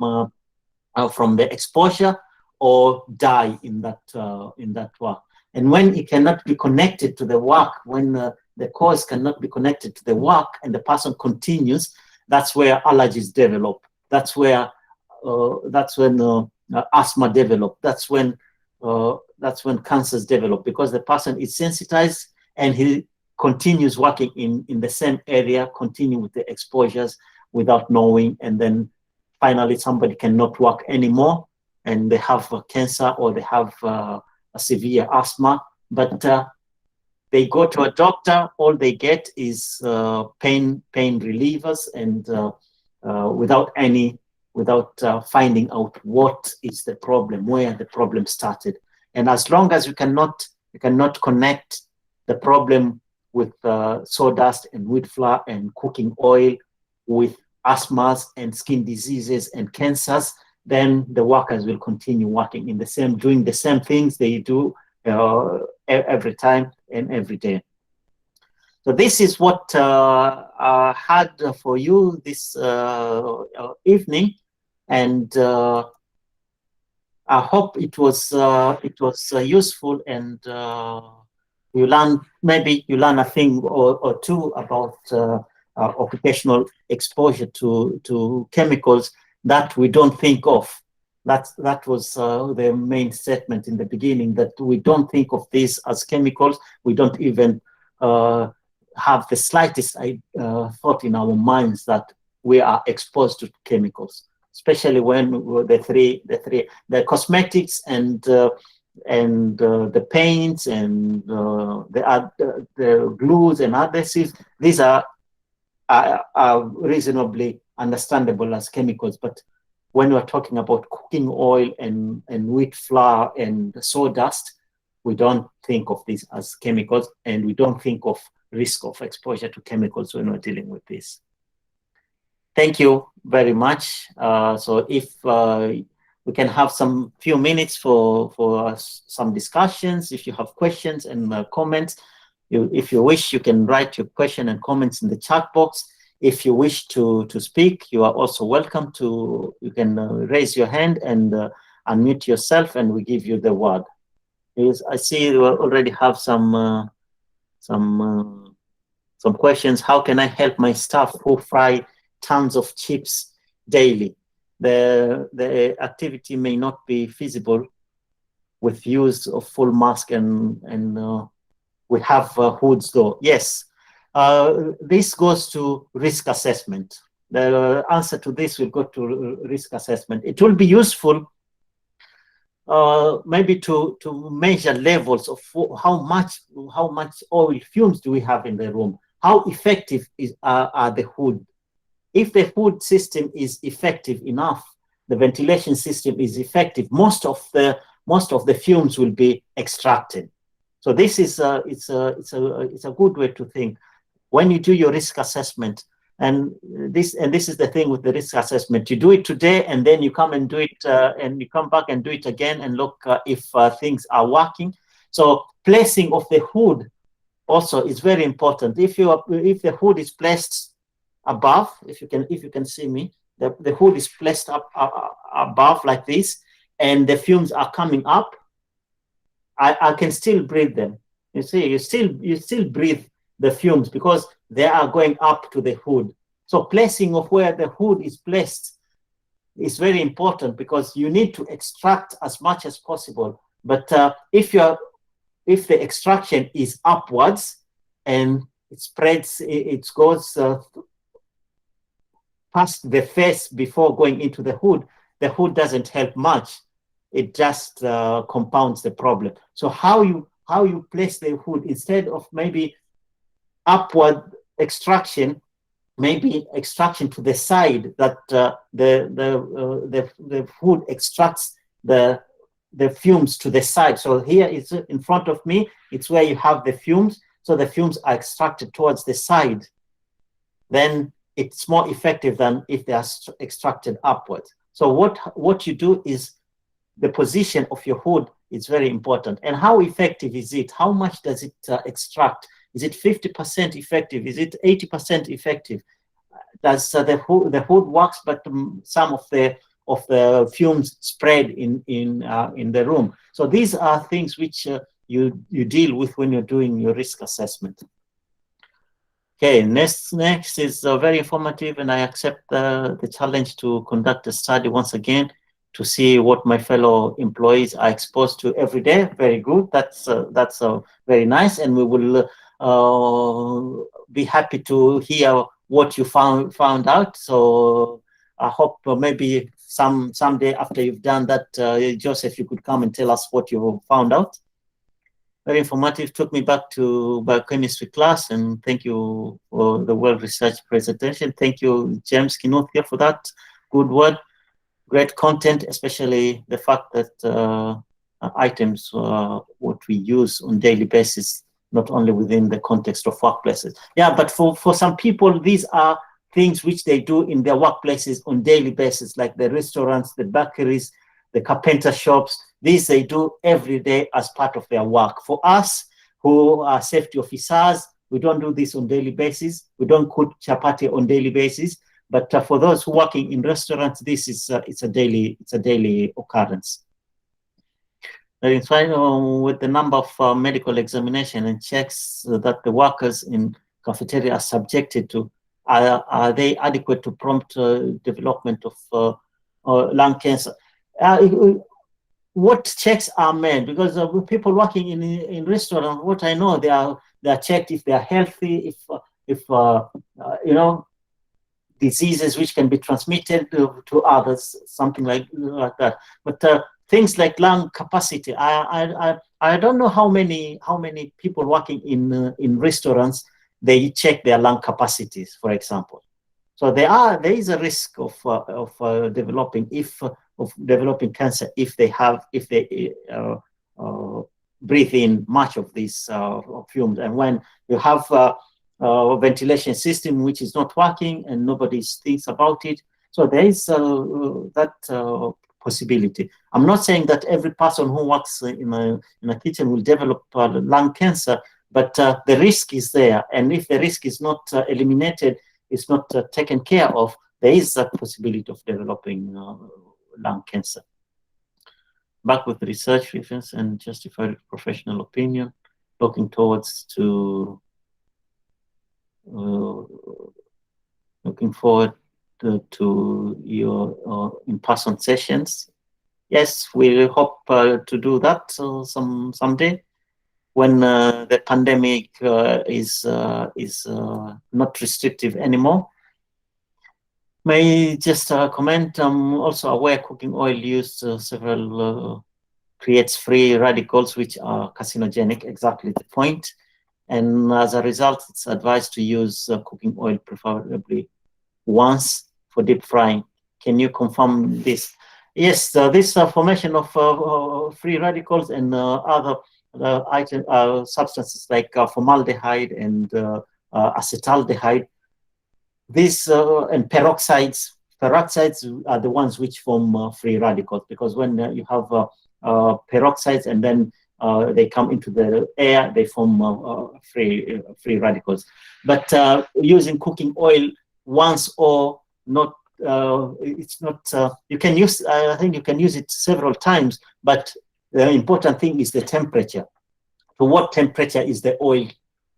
the exposure, or die in that work. And when it cannot be connected to the work, when the cause cannot be connected to the work, and the person continues, that's where allergies develop. That's when asthma develop. That's when cancers develop, because the person is sensitized and he continues working in the same area, continue with the exposures without knowing, and then finally somebody cannot work anymore and they have cancer, or they have a severe asthma, but they go to a doctor, all they get is pain relievers, and without finding out what is the problem, where the problem started. And as long as you cannot connect the problem with sawdust and wheat flour and cooking oil with asthmas and skin diseases and cancers, then the workers will continue working doing the same things they do every time and every day. So this is what I had for you this evening, and I hope it was useful, and you learn a thing or two about occupational exposure to chemicals that we don't think of. That was the main statement in the beginning, that we don't think of these as chemicals. We don't even have the slightest thought in our minds that we are exposed to chemicals, especially when the cosmetics and the paints and the glues and adhesives. These are reasonably understandable as chemicals, but when we're talking about cooking oil and wheat flour and sawdust, we don't think of these as chemicals, and we don't think of risk of exposure to chemicals when we're dealing with this. Thank you very much. So if we can have some few minutes for some discussions, if you have questions and comments, if you wish, you can write your question and comments in the chat box. If you wish to speak, you are also welcome to. You can raise your hand and unmute yourself, and we give you the word. I see you already have some questions. How can I help my staff who fry tons of chips daily? The activity may not be feasible with use of full mask, and we have hoods though. Yes. This goes to risk assessment. The answer to this will go to risk assessment. It will be useful maybe to measure levels of how much oil fumes do we have in the room. How effective are the hood? If the hood system is effective enough, the ventilation system is effective, most of the fumes will be extracted. So this is it's a good way to think when you do your risk assessment. And this is the thing with the risk assessment. You do it today, and then you come and do it, and you come back and do it again, and look if things are working. So placing of the hood also is very important. If the hood is placed above, if you can see me, the hood is placed up above like this, and the fumes are coming up, I can still breathe them. You see, you still breathe the fumes because they are going up to the hood. So placing of where the hood is placed is very important because you need to extract as much as possible. But if the extraction is upwards and it spreads, it goes past the face before going into the hood doesn't help much. It just compounds the problem. So how you place the hood, instead of maybe upward extraction, maybe extraction to the side, that the hood extracts the fumes to the side. So here it's in front of me, it's where you have the fumes. So the fumes are extracted towards the side. Then it's more effective than if they are extracted upwards. So what you do is the position of your hood is very important. And how effective is it? How much does it extract? Is it 50% effective? Is it 80% effective? Does the hood works, but some of the fumes spread in the room? So these are things which you deal with when you're doing your risk assessment. Okay, next is very informative, and I accept the challenge to conduct a study once again to see what my fellow employees are exposed to every day. Very good. That's very nice, and we will be happy to hear what you found out. So I hope maybe someday after you've done that, Joseph, you could come and tell us what you found out. Very informative. Took me back to biochemistry class, and thank you for the well-researched presentation. Thank you, James Kinothia, for that good word. Great content, especially the fact that items what we use on daily basis, not only within the context of workplaces. Yeah, but for some people, these are things which they do in their workplaces on daily basis, like the restaurants, the bakeries, the carpenter shops. These they do every day as part of their work. For us who are safety officers, we don't do this on daily basis. We don't cook chapati on daily basis. But for those who are working in restaurants, this is it's a daily occurrence. In fact, with the number of medical examination and checks that the workers in cafeteria are subjected to, are they adequate to prompt development of lung cancer? What checks are made? Because people working in restaurants, what I know, they are checked if they are healthy, if you know, diseases which can be transmitted to others, something like that. But things like lung capacity, I don't know how many people working in restaurants, they check their lung capacities, for example. So there is a risk of developing cancer if they breathe in much of these fumes. And when you have ventilation system which is not working and nobody thinks about it, so there is that possibility. I'm not saying that every person who works in a kitchen will develop lung cancer, but the risk is there, and if the risk is not eliminated, it's not taken care of, there is that possibility of developing lung cancer. Back with research reference and justified professional opinion, looking towards to looking forward to your in-person sessions. Yes, we hope to do that someday when the pandemic is not restrictive anymore. May just comment, I'm also aware cooking oil used several creates free radicals which are carcinogenic, exactly the point. And as a result, it's advised to use cooking oil preferably once for deep frying. Can you confirm this? Yes, this formation of free radicals and other substances like formaldehyde and acetaldehyde. These and peroxides are the ones which form free radicals, because when you have peroxides and then they come into the air, they form free radicals. But using cooking oil once or not, it's not. You can use. I think you can use it several times, but the important thing is the temperature. To what temperature is the oil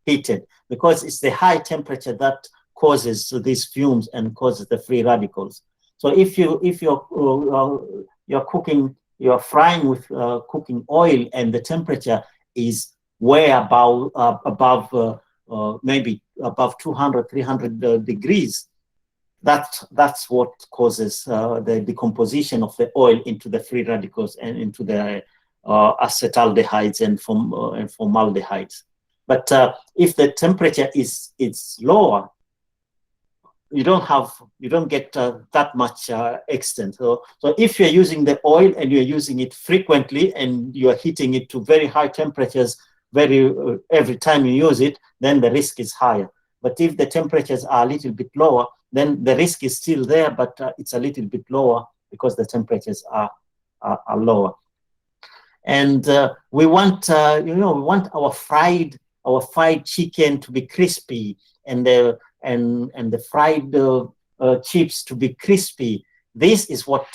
heated? Because it's the high temperature that causes these fumes and causes the free radicals. So if you're cooking, you're frying with cooking oil, and the temperature is way above maybe above 200, 300 degrees, that's what causes the decomposition of the oil into the free radicals and into the acetaldehydes and formaldehydes. But if the temperature is lower, you don't get that much extent. So if you're using the oil and you're using it frequently and you're heating it to very high temperatures every time you use it, then the risk is higher. But if the temperatures are a little bit lower, then the risk is still there, but it's a little bit lower because the temperatures are lower. And we want our fried chicken to be crispy, and the fried chips to be crispy. This is what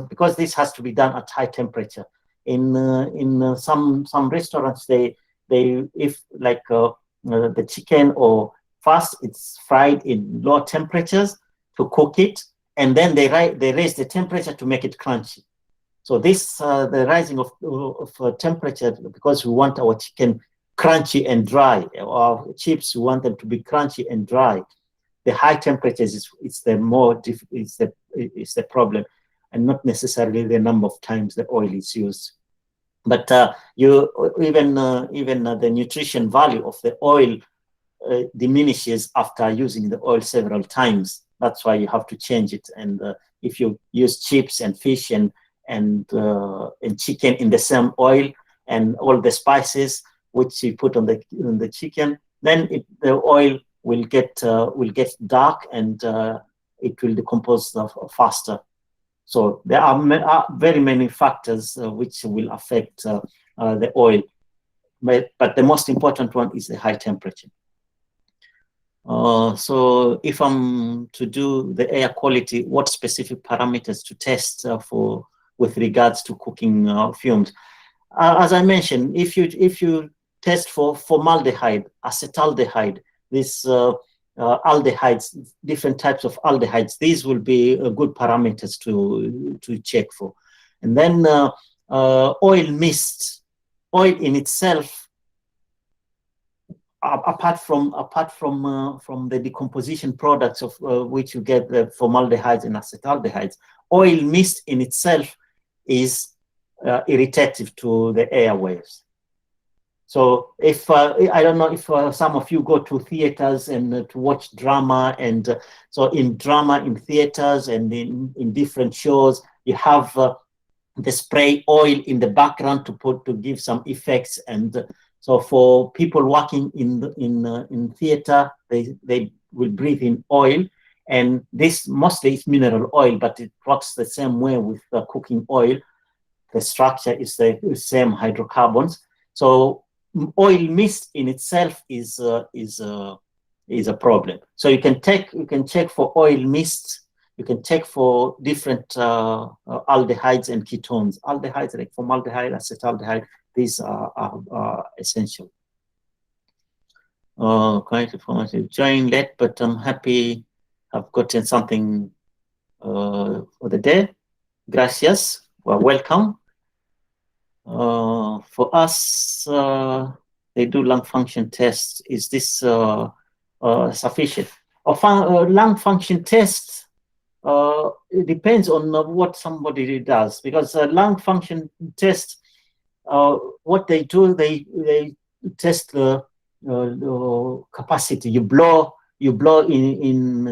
because this has to be done at high temperature. In some restaurants, they if like the chicken, or first it's fried in low temperatures to cook it, and then they raise the temperature to make it crunchy. So this the rising of temperature, because we want our chicken crunchy and dry. Our chips, we want them to be crunchy and dry. The high temperatures is the problem, and not necessarily the number of times the oil is used. But even the nutrition value of the oil diminishes after using the oil several times. That's why you have to change it. And if you use chips and fish and chicken in the same oil, and all the spices which you put on the chicken, then the oil will get dark, and it will decompose faster. So there are very many factors which will affect the oil, but the most important one is the high temperature. So if I'm to do the air quality, what specific parameters to test for with regards to cooking fumes? As I mentioned, if you test for formaldehyde, acetaldehyde, this aldehydes, different types of aldehydes, these will be good parameters to check for. And then oil mist, oil in itself, apart from the decomposition products of which you get the formaldehydes and acetaldehydes, oil mist in itself is irritative to the airwaves. So if I don't know if some of you go to theaters and to watch drama, and so in drama, in theaters and in different shows, you have the spray oil in the background to give some effects. And so for people working in theater, they will breathe in oil, and this mostly is mineral oil, but it works the same way with cooking oil. The structure is the same hydrocarbons. So oil mist in itself is a problem. So you can check for oil mist. You can check for different aldehydes and ketones. Aldehydes like formaldehyde, acetaldehyde. These are essential. Quite informative. Join late, but I'm happy I've gotten something for the day. Gracias. Well, welcome. For us, they do lung function tests. Is this sufficient? Lung function tests, it depends on what somebody does, because lung function tests, what they do, they test the capacity. You blow in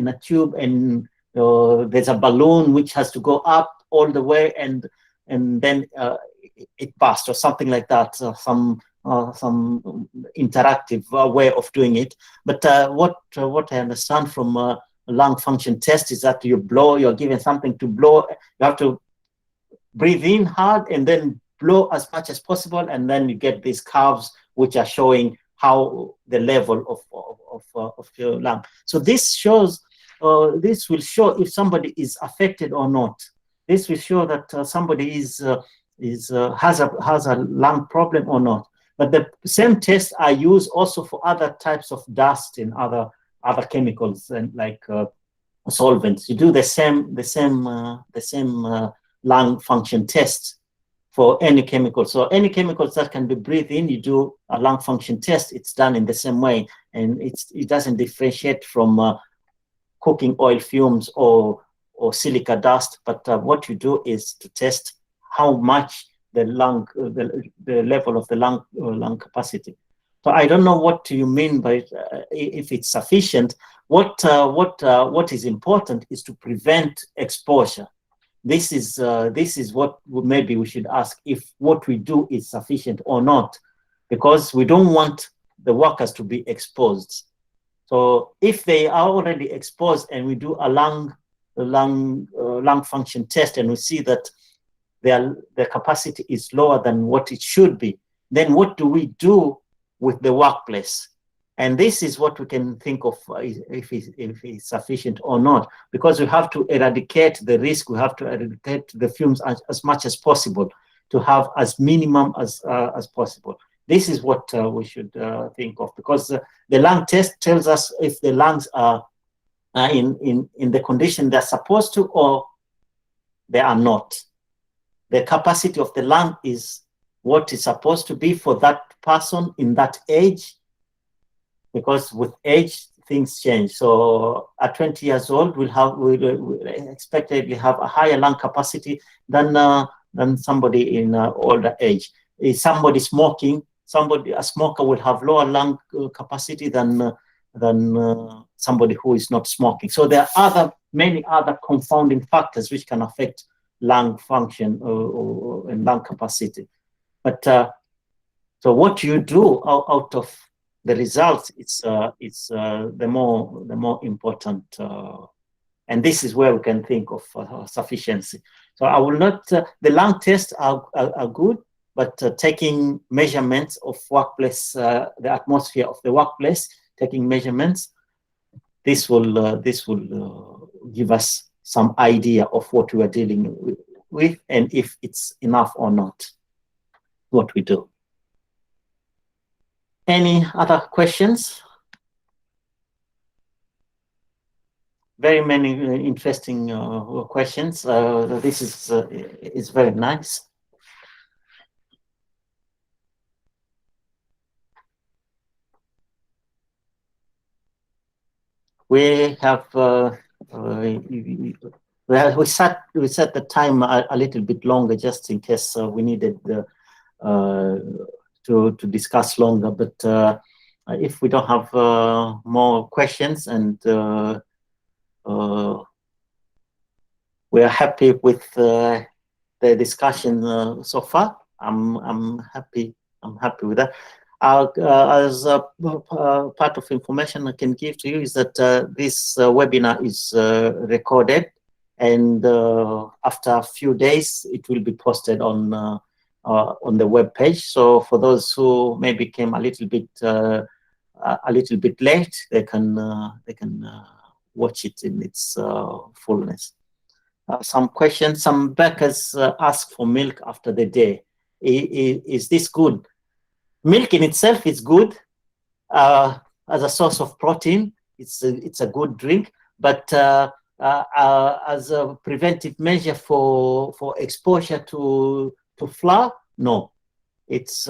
a tube, and there's a balloon which has to go up all the way, and and then it passed or something like that, some interactive way of doing it. But what I understand from lung function test is that you're given something to blow. You have to breathe in hard and then blow as much as possible, and then you get these curves which are showing how the level of your lung. So this shows, this will show if somebody is affected or not. This will show that somebody has a lung problem or not. But the same tests are used also for other types of dust and other chemicals, and like solvents. You do the same lung function test for any chemical. So any chemicals that can be breathed in, you do a lung function test. It's done in the same way, and it doesn't differentiate from cooking oil fumes or silica dust. But what you do is to test how much the level of the lung capacity. So I don't know what you mean by if it's sufficient. What is important is to prevent exposure. This is what maybe we should ask, if what we do is sufficient or not, because we don't want the workers to be exposed. So if they are already exposed and we do a lung function test and we see that their capacity is lower than what it should be, then what do we do with the workplace? And this is what we can think of if it's sufficient or not, because we have to eradicate the risk, we have to eradicate the fumes as much as possible, to have as minimum as possible. This is what we should think of, because the lung test tells us if the lungs are in the condition they're supposed to or they are not. The capacity of the lung is what is supposed to be for that person in that age, because with age things change. So at 20 years old, we'll expectedly have a higher lung capacity than somebody in older age. Is somebody smoking? A smoker will have lower lung capacity than somebody who is not smoking. So there are many other confounding factors which can affect lung function and lung capacity. But so what you do out of the results, it's the more important, and this is where we can think of sufficiency. So I will not. The lung tests are good, but taking measurements of workplace, the atmosphere of the workplace, taking measurements, this will give us some idea of what we are dealing with and if it's enough or not, what we do. Any other questions? Very many interesting questions. This is very nice. We have we set the time a little bit longer just in case we needed to discuss longer. But if we don't have more questions, and we are happy with the discussion so far, I'm happy with that. As a part of information I can give to you is that this webinar is recorded, and after a few days it will be posted on the web page. So for those who maybe came a little bit late, they can watch it in its fullness. Some questions. Some backers ask for milk after the day. Is this good? Milk in itself is good as a source of protein. It's a good drink, but as a preventive measure for exposure to flour, no. It's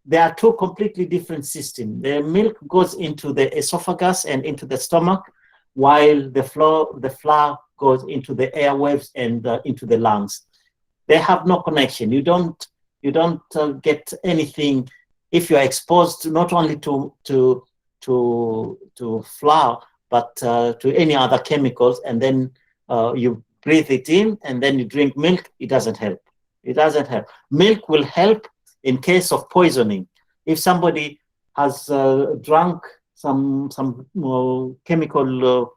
there are two completely different systems. The milk goes into the esophagus and into the stomach, while the flour goes into the airwaves and into the lungs. They have no connection. You don't get anything if you are exposed not only to flour, but to any other chemicals, and then you breathe it in and then you drink milk. It doesn't help. It doesn't help. Milk will help in case of poisoning. If somebody has drunk some chemical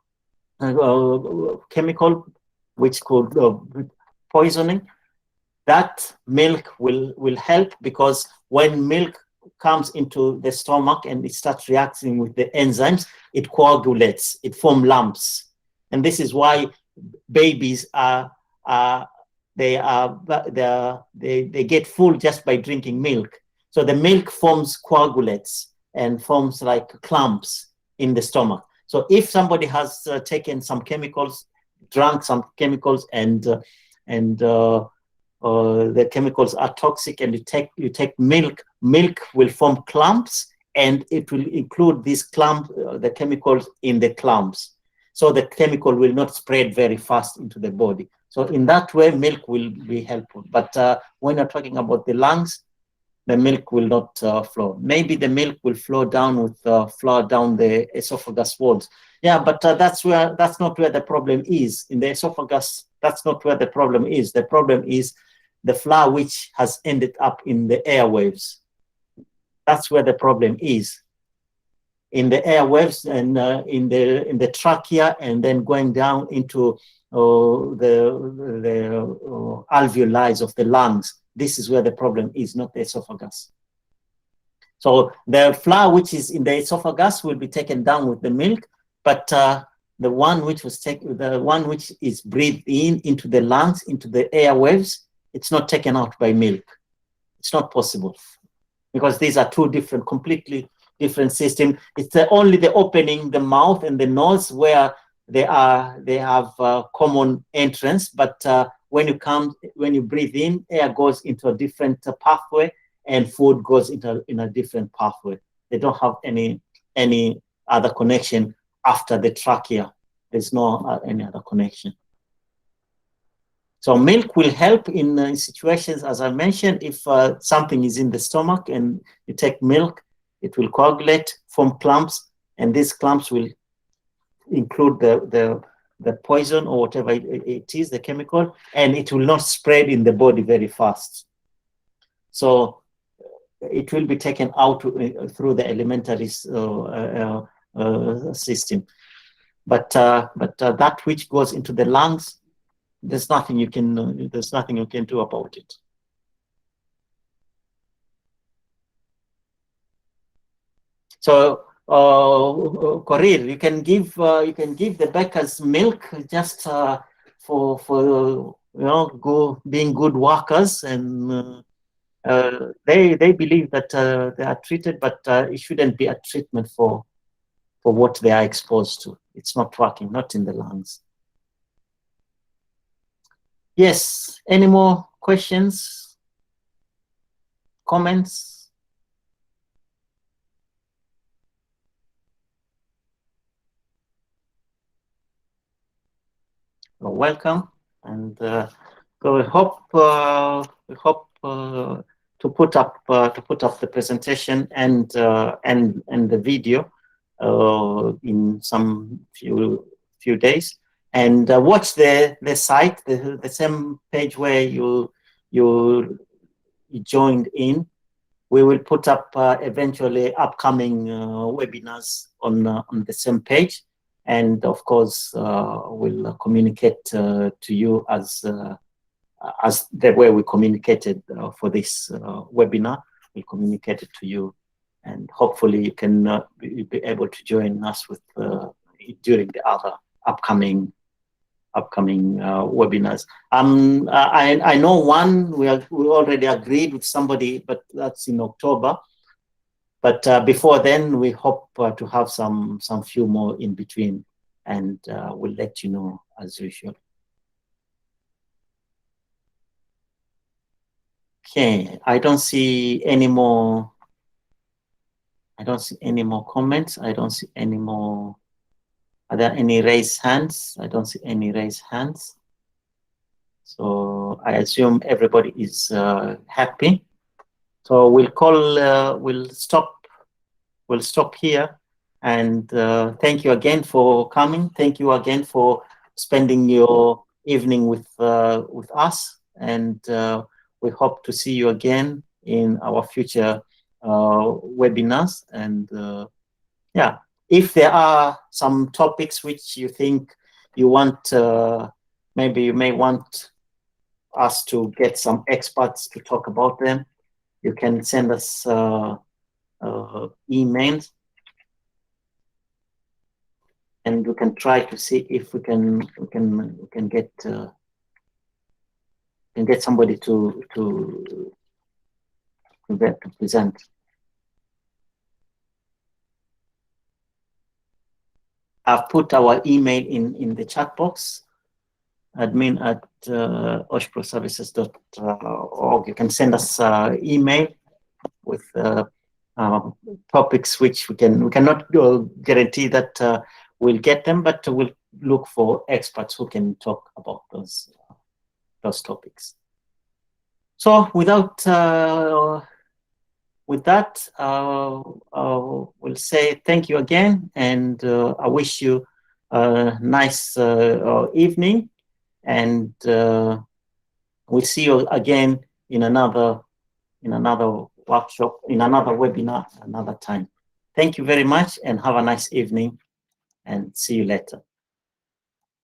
which could poisoning, that milk will help, because when milk comes into the stomach and it starts reacting with the enzymes, it coagulates, it forms lumps. And this is why babies they get full just by drinking milk. So the milk forms coagulates and forms like clumps in the stomach. So if somebody has taken some chemicals, drank some chemicals, and the chemicals are toxic, and you take milk will form clumps, and it will include these clumps, the chemicals in the clumps. So the chemical will not spread very fast into the body. So in that way, milk will be helpful. But when you're talking about the lungs, the milk will not flow. Maybe the milk will flow down the esophagus walls. Yeah, but that's not where the problem is. In the esophagus, that's not where the problem is. The problem is the flour which has ended up in the airwaves. That's where the problem is. In the airwaves and in the trachea, and then going down into the alveoli of the lungs. This is where the problem is, not the esophagus. So the flour which is in the esophagus will be taken down with the milk, but the one which is breathed in into the lungs, into the airwaves, it's not taken out by milk. It's not possible, because these are two completely different systems. It's only the opening, the mouth and the nose, where they have common entrance. But when you breathe in, air goes into a different pathway, and food goes in a different pathway. They don't have any other connection after the trachea. There's no any other connection. So milk will help in situations, as I mentioned, if something is in the stomach and you take milk, it will coagulate, form clumps, and these clumps will include the poison or whatever it is, the chemical, and it will not spread in the body very fast. So it will be taken out through the alimentary system. But that which goes into the lungs, there's nothing you can do about it. So Korir, you can give the bakers milk just for being good workers, and they believe that they are treated, but it shouldn't be a treatment for what they are exposed to. It's not working, not in the lungs. Yes, any more questions, comments? You're welcome, and so we hope to put up the presentation and the video in some few days, and watch the site, the same page where you joined in. We will put up eventually upcoming webinars on the same page, and of course we'll communicate to you as the way we communicated for this webinar. We'll communicate it to you, and hopefully you can be able to join us with during the other upcoming webinars. I know one we already agreed with somebody, but that's in October. But before then, we hope to have some few more in between, and we'll let you know as usual. Okay, I don't see any more comments. I don't see any more. Are there any raised hands? I don't see any raised hands. So I assume everybody is happy. So we'll stop here. And thank you again for coming. Thank you again for spending your evening with us. And we hope to see you again in our future webinars. And yeah, if there are some topics which you think you want, maybe you may want us to get some experts to talk about them, you can send us emails, and we can try to see if we can get somebody to present. I've put our email in the chat box, admin@oshproservices.org. You can send us email with topics which we cannot guarantee that we'll get them, but we'll look for experts who can talk about those topics. So with that, we'll say thank you again, and I wish you a nice evening, and we'll see you again in another workshop, in another webinar, another time. Thank you very much, and have a nice evening, and see you later.